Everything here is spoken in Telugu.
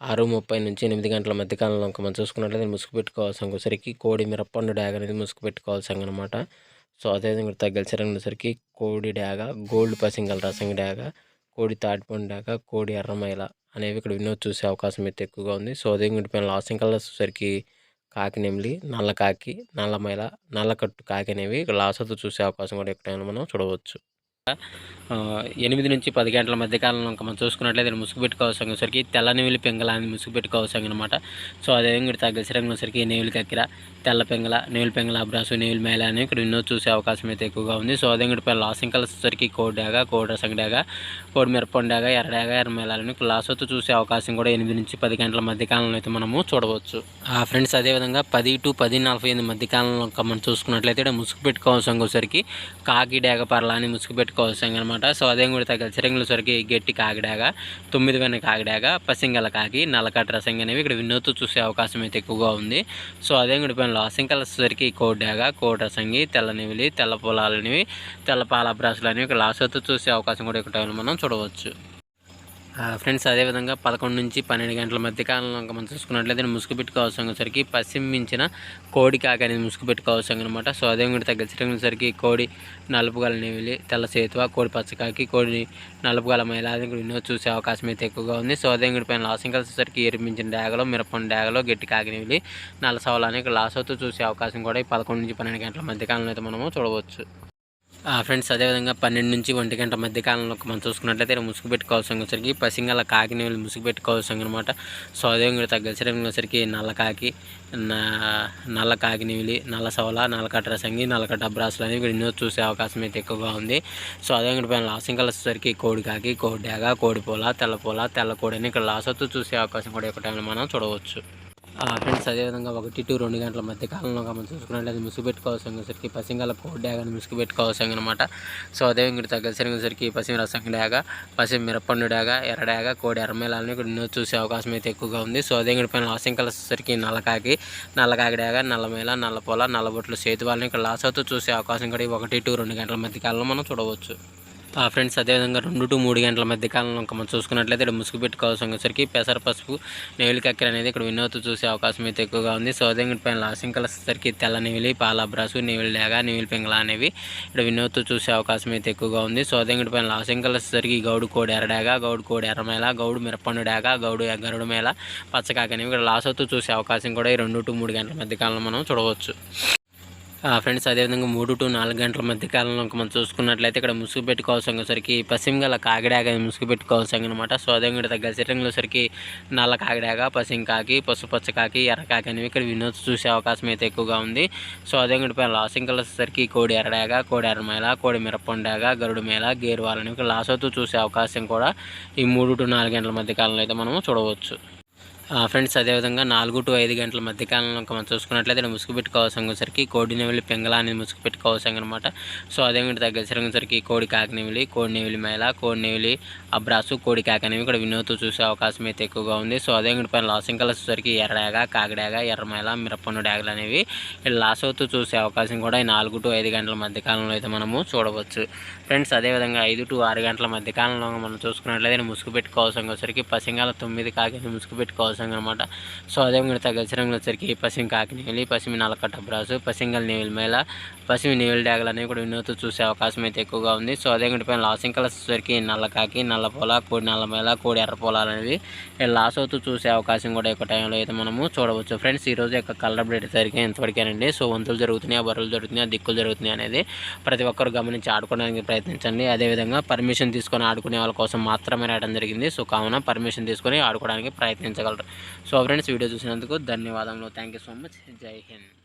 6:30 నుంచి 8 గంటల మధ్య కాలంలో మనం చూసుకున్నట్లయితే ముసుగు పెట్టుకోవాల్సిన వచ్చేసరికి కోడి మిరప్పండు డ్యాగ్ అనేది ముసుగు పెట్టుకోవాల్సింది అనమాట. సో అదేవిధంగా తగ్గలిసరికి వచ్చేసరికి కోడి డ్యాగ, గోల్డ్ పసింగల రసంగి డ్యాగ, కోడి తాటిపండు డ్యాగ, కోడి ఎర్రమైల అనేవి ఇక్కడ వినోద్ చూసే అవకాశం అయితే ఎక్కువగా ఉంది. సో అదేవిధంగా పైన లాసింగ్ కలర్స్ వచ్చేసరికి కాకి నెమిలి, నల్ల కాకి, నల్లమైల, నల్లకట్టు కాకి అనేవి ఇక్కడ లాసతో చూసే అవకాశం కూడా ఎక్కడైనా మనం చూడవచ్చు. 8 నుంచి 10 గంటల మధ్య కాలంలో మనం చూసుకున్నట్లయితే ముసుగు పెట్టుకోవాల్సిన వచ్చేసరికి తెల్ల నెమిలి పెంగల అని ముసుగు పెట్టుకోవాల్సింది అనమాట. సో అదేవిధంగా తగ్గసరంగా వచ్చేసరికి నెమిలి కక్కిర, తెల్ల పెంగల, నెమిలి పెంగల అబ్రాసు, నెమిలి మేళ అని ఇక్కడ వినోద్ చూసే అవకాశం అయితే ఎక్కువగా ఉంది. సో అదేవిధంగా పైన లాసింగ్ కలర్స్ వచ్చేసరికి కోడి డాగ, కోడి రసంగి డాగ, కోడి మిరపండు డాగ, ఎర్ర డాగ, ఎర్రమేళాలని లాసతో చూసే అవకాశం కూడా 8 నుంచి 10 గంటల మధ్య కాలంలో అయితే మనము చూడవచ్చు. ఫ్రెండ్స్ అదేవిధంగా 10 to 10:48 మధ్య కాలంలో మనం చూసుకున్నట్లయితే ఇక్కడ ముసుగు పెట్టుకోవాల్సిన వచ్చేసరికి కాకి డాగ పర్ల అని ముసుగు పెట్టుకోవాల్సింది అనమాట. సో అదే కూడా తగ్గ చిరంగుల సరికి గట్టి కాకిడాగా, 9 వెన్న కాకిడాగా, పసింగల కాకి, నల్లకట్ట రసంగి అనేవి ఇక్కడ వినోద్ చూసే అవకాశం అయితే ఎక్కువగా ఉంది. సో అదే కూడా పైన లాసింగ్ కలర్స్ సరికి కోడి డాగ, కోడి రసంగి, తెల్ల నెమిలి, తెల్ల పొలాలనేవి, తెల్ల పాల బ్రాసులు అనేవి ఇక్కడ లాసతో చూసే అవకాశం కూడా ఇక్కడ మనం చూడవచ్చు. ఫ్రెండ్స్ అదేవిధంగా 11 నుంచి 12 గంటల మధ్య కాలంలో మనం చూసుకున్నట్లయితే ముసుగు పెట్టుకోవాల్సిన వచ్చేసరికి పశ్చిమించిన కోడి కాకి అనేది ముసుగు పెట్టుకోవాల్సింది అనమాట. సో అదే కూడా తగ్గసరికి కోడి నలుపుగల నెమిలి, తెల్ల సేతువ, కోడి పచ్చకాకి, కోడి నలుపుగల మైల అది కూడా వినోద్ చూసే అవకాశం అయితే ఎక్కువగా ఉంది. సో అదే కూడా పైన లాసింగ్ కలిసేసరికి ఎరిపించిన డాగలో, మిరపండు డాగలో, గట్టి కాకి నెమిలి, నల్ల సవలాన్ని ఇక్కడ లాసవుతూ చూసే అవకాశం కూడా ఈ 11 నుంచి 12 గంటల మధ్య కాలంలో అయితే మనము చూడవచ్చు. ఫ్రెండ్స్ అదేవిధంగా 12 నుంచి 1 గంట మధ్య కాలంలో మనం చూసుకున్నట్లయితే ముసుగు పెట్టుకోవాల్సిన వచ్చరికి పసింగల కాకి నెమిలి ముసుగు పెట్టుకోవాల్సింది అనమాట. సో అదేవిధంగా తగ్గసరికి వచ్చరికి నల్ల కాకి నెమిలి, నల్ల సవల, నల్లకట్ట రసంగి, నల్లకట్ట అబ్రాసులు అనేవి వినోద్ చూసే అవకాశం అయితే ఎక్కువగా ఉంది. సో అదేవిధంగా పైన లాసింగ్ కలర్స్ వచ్చరికి కోడి కాకి, కోడి డాగ, కోడి పోల, తెల్ల కోడి అని ఇక్కడ లాసతో చూసే అవకాశం కూడా ఒక టైంలో మనం చూడవచ్చు. ఫ్రెండ్స్ అదేవిధంగా 1 to 2 గంటల మధ్య కాలంలో మనం చూసుకున్నట్లయితే ముసుగు పెట్టుకోవాల్సిన వచ్చరికి పసింగల కోడి డాగని ముసుగు పెట్టుకోవాల్సింది అనమాట. సో అదేవిధంగా తగ్గసరికి పశ్చిమ రసంగి డాగ, పశ్చిమ మిరపండు డాగ, ఎర్ర డాగ, కోడి ఎర్రమేళాలని ఇక్కడ వినోద్ చూసే అవకాశం అయితే ఎక్కువగా ఉంది. సో అదేవిధంగా పైన లాసింగ్ కలర్స్ వచ్చరికి నల్ల కాకి డాగ, నల్లమేళ, నల్ల పొల, నల్లబొట్లు సేతువాలని ఇక్కడ లాస్ అవుతూ చూసే అవకాశం కూడా 1 to 2 గంటల మధ్య కాలంలో మనం చూడవచ్చు. ఫ్రెండ్స్ అదేవిధంగా 2 to 3 గంటల మధ్య కాలంలో మనం చూసుకున్నట్లయితే ఇక్కడ ముసుగు పెట్టుకోవాల్సిన వచ్చరికి పెసర పసుపు, నెమిలి కక్కెర అనేది ఇక్కడ వినోద్ చూసే అవకాశం అయితే ఎక్కువగా ఉంది. సో అదే పైన లాసింగ్ కలర్స్ వచ్చరికి తెల్ల నెమిలి, పాల బ్రాసు, నెమిలి డాగ, నెమిలి పెంగళ అనేవి ఇక్కడ వినోద్ చూసే అవకాశం అయితే ఎక్కువగా ఉంది. సో అదే పైన లాసింగ్ కలర్స్ వచ్చరికి గౌడు కోడి ఎర్ర డాగ, గౌడు కోడి ఎర్రమేళ, గౌడు మిరపండు డాగ, గౌడు గరుడు మేళ, పచ్చకాకి అనేవి ఇక్కడ లాస్ అవుతూ చూసే అవకాశం కూడా ఈ 2 to 3 గంటల మధ్య కాలంలో మనం చూడవచ్చు. ఫ్రెండ్స్ అదేవిధంగా 3 to 4 గంటల మధ్య కాలంలో మనం చూసుకున్నట్లయితే ఇక్కడ ముసుగు పెట్టుకోవాల్సిన వచ్చరికి పశ్చిమగల కాకిడాగ ముసుగు పెట్టుకోవాల్సింది అనమాట. సో అదేవిధంగా తగ్గ సరికి నల్ల కాకిడాగ, పశ్చిమ కాకి, పసుపచ్చ కాకి, ఎర్ర కాకి అనేవి ఇక్కడ వినోద్ చూసే అవకాశం అయితే ఎక్కువగా ఉంది. సో అదేవిధంగా పైన లాసింగ్ కలర్స్ సరికి కోడి ఎర్రడాగ, కోడి ఎర్రమేళ, కోడి మిరపండు డాగ, గరుడు మేళ, గేరు వాళ్ళని ఇక్కడ లాస్ అవుతూ చూసే అవకాశం కూడా ఈ 3 to 4 గంటల మధ్య కాలంలో అయితే మనము చూడవచ్చు. ఫ్రెండ్స్ అదేవిధంగా 4 to 5 గంటల మధ్య కాలంలో మనం చూసుకున్నట్లయితే ముసుగు పెట్టుకోవాల్సిన వచ్చరికి కోడి నెమిలి పెంగళ అనేది ముసుగు పెట్టుకోవాల్సింది అనమాట. సో అదేవిధంగా తగ్గసరికి కోడి కాకి నెమిలి, కోడి నెమిలి మేళ, కోడి నెమిలి అబ్రాసు, కోడి కాకి అనేవి ఇక్కడ వినోద్ చూసే అవకాశం అయితే ఎక్కువగా ఉంది. సో అదేవిధంగా పైన లాసింగ్ కలర్స్ వచ్చరికి ఎర్రడాగ, కాకిడాగ, ఎర్రమేళ, మిరపండు డాగలు అనేవి లాస్ అవుతూ చూసే అవకాశం కూడా ఈ 4 to 5 గంటల మధ్య కాలంలో అయితే మనము చూడవచ్చు. ఫ్రెండ్స్ అదేవిధంగా 5 to 6 గంటల మధ్య కాలంలో మనం చూసుకున్నట్లయితే ముసుగు పెట్టుకోవాల్సిన వచ్చరికి పసింగల 9 కాకి ముసుగు పెట్టుకోవాల్సిన అనమాట. సో అదేవిధంగా తగ్గసరంగా వచ్చరికి పశ్చిమ కాకి నెమిలి, పశ్చిమ నల్లకట్ట బ్రాసు, పసింగల్ నెమిలి మేళ, పశ్చిమ నెమిలి డాగలు అనేవి కూడా వినోద్ చూసే అవకాశం అయితే ఎక్కువగా ఉంది. సో అదేవిధంగా పైన లాసింగ్ కలర్స్ వచ్చరికి నల్ల కాకి, నల్ల పొల, కోడి నల్ల మేళ, కోడి ఎర్ర పొలాలు అనేవి లాస్ అవుతూ చూసే అవకాశం కూడా ఒక టైంలో అయితే మనము చూడవచ్చు. ఫ్రెండ్స్ ఈరోజు యొక్క కలర్ అప్డేట్ సరికి ఎంతవరకేనండి. సో వంతులు జరుగుతున్నాయి, బరువులు జరుగుతున్నాయి, దిక్కులు జరుగుతున్నాయి అనేది ప్రతి ఒక్కరు గమనించి ఆడుకోవడానికి ప్రయత్నించండి. అదేవిధంగా పర్మిషన్ తీసుకొని ఆడుకునే వాళ్ళ కోసం మాత్రమే రావడం జరిగింది. సో కావున పర్మిషన్ తీసుకొని ఆడుకోవడానికి ప్రయత్నించగలరు. సో ఫ్రెండ్స్ వీడియో చూసినందుకు ధన్యవాదములు. Thank you so much. జై హింద్.